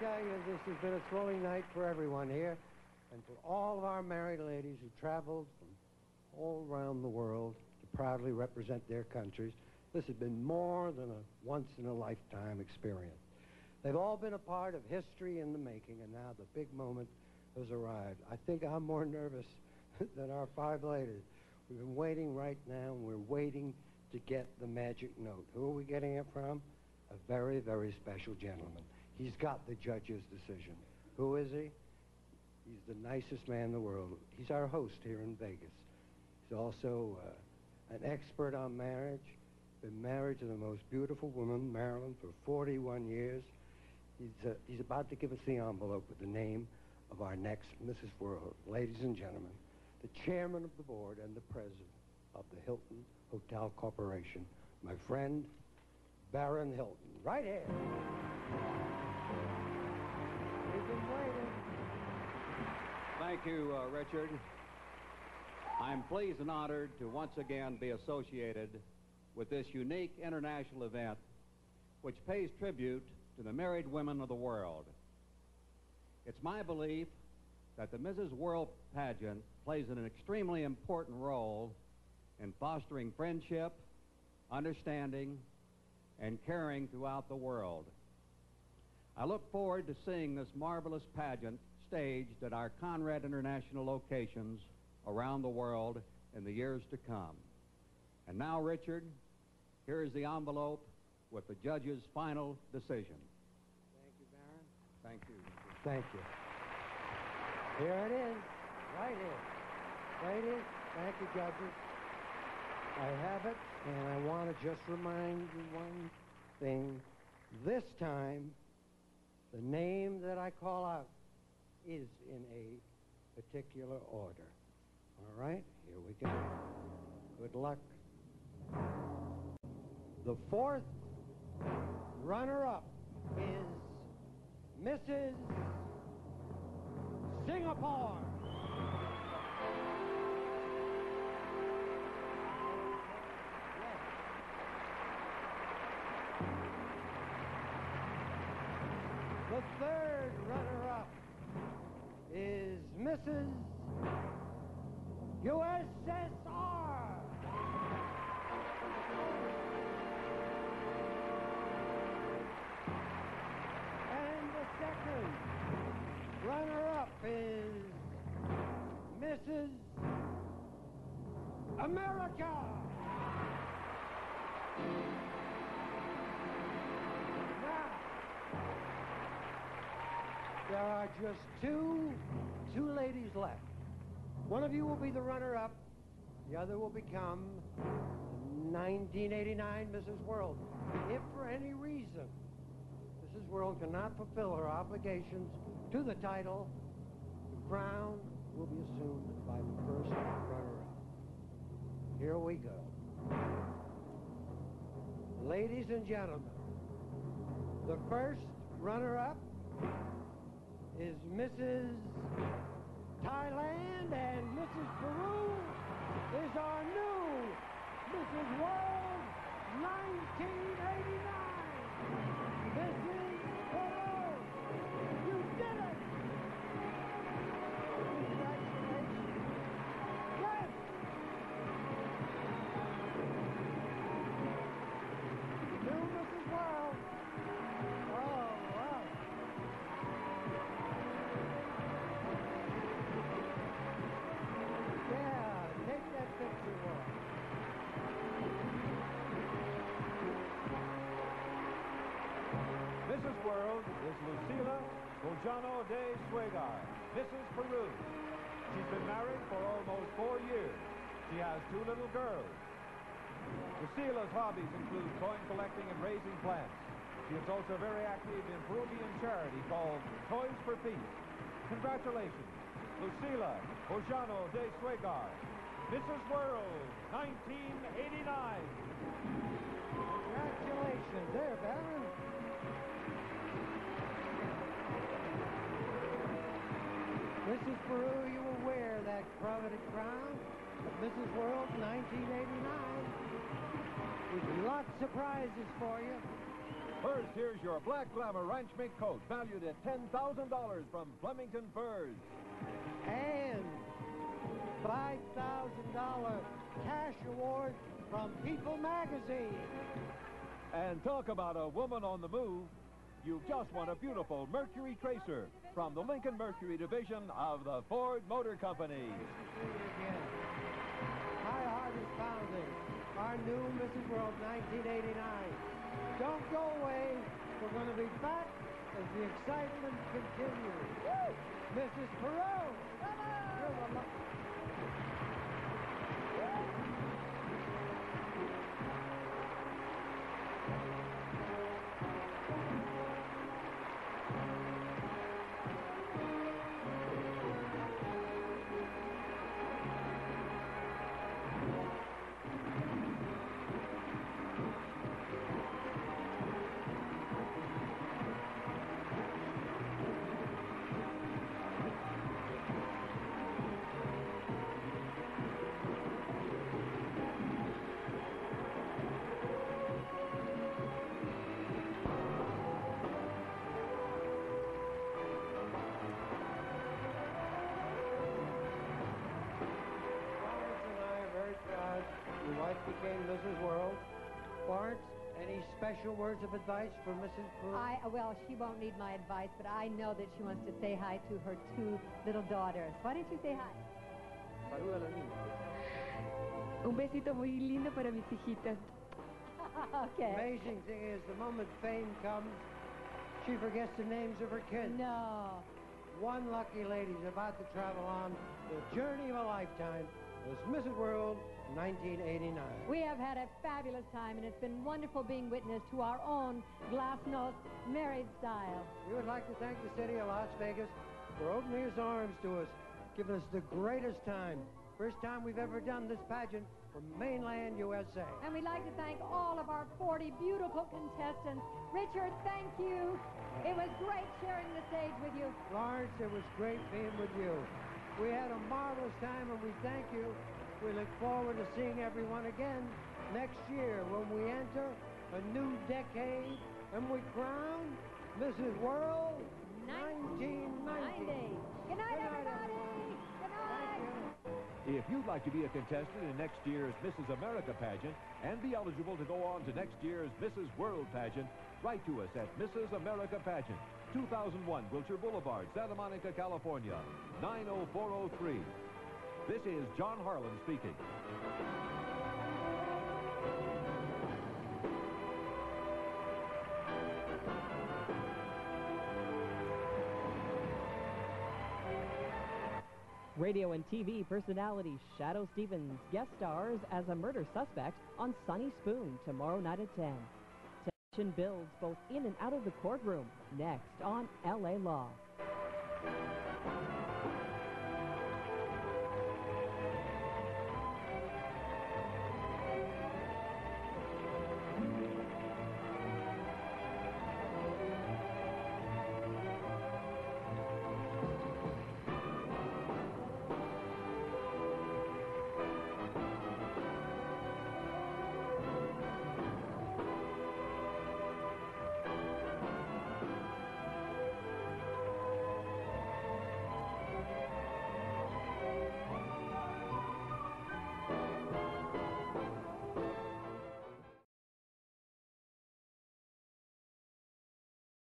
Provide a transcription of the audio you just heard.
tell you, this has been a thrilling night for everyone here, and for all of our married ladies who traveled from all around the world to proudly represent their countries. This has been more than a once-in-a-lifetime experience. They've all been a part of history in the making, and now the big moment has arrived. I think I'm more nervous than our five ladies. We've been waiting right now, and we're waiting to get the magic note. Who are we getting it from? A very, very special gentleman. He's got the judge's decision. Who is he? He's the nicest man in the world. He's our host here in Vegas. He's also an expert on marriage. Been married to the most beautiful woman, Marilyn, for 41 years. He's about to give us the envelope with the name of our next Mrs. World. Ladies and gentlemen, the chairman of the board and the president of the Hilton Hotel Corporation, my friend, Baron Hilton. Right here. We've been waiting. Thank you, Richard. I'm pleased and honored to once again be associated with this unique international event which pays tribute to the married women of the world. It's my belief that the Mrs. World pageant plays an extremely important role in fostering friendship, understanding, and caring throughout the world. I look forward to seeing this marvelous pageant staged at our Conrad International locations around the world in the years to come. And now, Richard, here is the envelope with the judge's final decision. Thank you, Baron. Thank you. Thank you. Here it is, right here. Ladies, thank you, judges. I have it, and I want to just remind you one thing. This time, the name that I call out is in a particular order. All right, here we go. Good luck. The fourth runner-up is Mrs. Singapore. The third runner-up is Mrs. USSR. And the second runner-up is Mrs. America. There are just two ladies left. One of you will be the runner-up. The other will become 1989 Mrs. World. If for any reason Mrs. World cannot fulfill her obligations to the title, the crown will be assumed by the first runner-up. Here we go. Ladies and gentlemen, the first runner-up is Mrs. Thailand, and Mrs. Peru is our new Mrs. World 1989. Mrs. Peru, you did it! Congratulations. Yes! New Mrs. World. Oh, wow. Take that picture off. Mrs. World is Lucila Bojano de Suegar, Mrs. Peru. She's been married for almost 4 years. She has 2 little girls. Lucila's hobbies include coin collecting and raising plants. She is also very active in Peruvian charity called Toys for Peace. Congratulations, Lucila Bojano de Suegar, Mrs. World, 1989. Congratulations there, Baron. Mrs. Peru, you will wear that coveted crown of Mrs. World 1989 with lots of prizes for you. First, here's your Black Glamour Ranch Mink coat, valued at $10,000 from Flemington Furs. And $5,000 cash award from People Magazine. And talk about a woman on the move. You've just won a beautiful Mercury Tracer from the Lincoln Mercury division of the Ford Motor Company. Again. My heart is pounding. Our new Mrs. World 1989. Don't go away. We're going to be back as the excitement continues. Woo! Mrs. Perot. Your wife became Mrs. World. Florence, any special words of advice for Mrs. Perot? Well, she won't need my advice, but I know that she wants to say hi to her two little daughters. Why don't you say hi? Saluda a la niña. Un besito muy lindo para mis hijitas. Okay. Amazing thing is, the moment fame comes, she forgets the names of her kids. No. One lucky lady is about to travel on the journey of a lifetime. It was Mrs. World 1989. We have had a fabulous time, and it's been wonderful being witness to our own glasnost married style. We would like to thank the city of Las Vegas for opening its arms to us, giving us the greatest time. First time we've ever done this pageant from mainland USA. And we'd like to thank all of our 40 beautiful contestants. Richard, thank you. It was great sharing the stage with you. Lawrence, it was great being with you. We had a marvelous time, and we thank you. We look forward to seeing everyone again next year when we enter a new decade and we crown Mrs. World 1990. Good night, everybody. Good night. If you'd like to be a contestant in next year's Mrs. America pageant and be eligible to go on to next year's Mrs. World pageant, write to us at Mrs. America Pageant, 2001 Wilshire Boulevard, Santa Monica, California, 90403. This is John Harlan speaking. Radio and TV personality Shadow Stevens guest stars as a murder suspect on Sunny Spoon tomorrow night at 10. Tension builds both in and out of the courtroom. Next on L.A. Law.